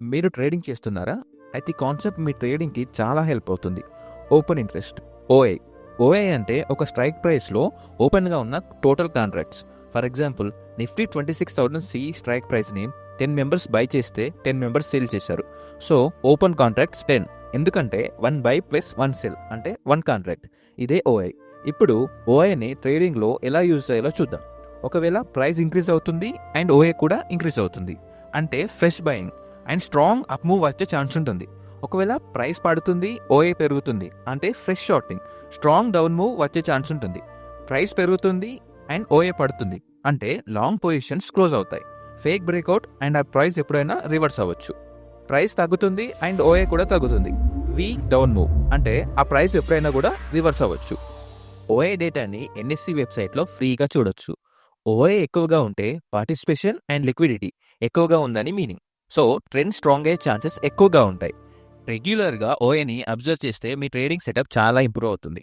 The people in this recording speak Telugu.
మీరు ట్రేడింగ్ చేస్తున్నారా? అయితే ఈ కాన్సెప్ట్ మీ ట్రేడింగ్‌కి చాలా హెల్ప్ అవుతుంది. Open interest ఓఐ. ఓఐ అంటే ఒక స్ట్రైక్ ప్రైస్‌లో ఓపెన్‌గా ఉన్న total contracts. For example Nifty 26,000 strike ప్రైస్‌ని 10 మెంబర్స్ బై చేస్తే 10 మెంబర్స్ సేల్ చేశారు. So open contracts 10. ఎందుకంటే 1 బై ప్లస్ 1 సెల్ అంటే 1 కాంట్రాక్ట్. ఇదే ఓఐ. ఇప్పుడు ఓఐని ట్రేడింగ్‌లో ఎలా యూజ్ చేయాలో చూద్దాం. ఒకవేళ ప్రైస్ ఇంక్రీజ్ అవుతుంది అండ్ ఓఐ కూడా ఇంక్రీజ్ అవుతుంది. అంటే fresh buying and strong up move వచ్చే ఛాన్స్ ఉంటుంది. ఒకవేళ ప్రైస్ పడుతుంది, ఓఏ పెరుగుతుంది అంటే fresh shorting, strong down move వచ్చే ఛాన్స్ ఉంటుంది. ప్రైస్ పెరుగుతుంది అండ్ ఓఏ పడుతుంది అంటే లాంగ్ పొజిషన్స్ క్లోజ్ అవుతాయి. ఫేక్ బ్రేక్అవుట్ అండ్ ఆ ప్రైస్ ఎప్పుడైనా రివర్స్ అవ్వచ్చు. ప్రైస్ తగ్గుతుంది అండ్ ఓఏ కూడా తగ్గుతుంది. వీక్ డౌన్ మూవ్ అంటే ఆ ప్రైస్ ఎప్పుడైనా కూడా రివర్స్ అవ్వచ్చు. ఓఏ డేటాని ఎన్ఎస్సి వెబ్సైట్లో ఫ్రీగా చూడొచ్చు. ఓఏ ఎక్కువగా ఉంటే పార్టిసిపేషన్ అండ్ లిక్విడిటీ ఎక్కువగా ఉందని మీనింగ్. సో ట్రెండ్ స్ట్రాంగ్ అయ్యే ఛాన్సెస్ ఎక్కువగా ఉంటాయి. రెగ్యులర్గా ఓఏని అబ్జర్వ్ చేస్తే మీ ట్రేడింగ్ సెటప్ చాలా ఇంప్రూవ్ అవుతుంది.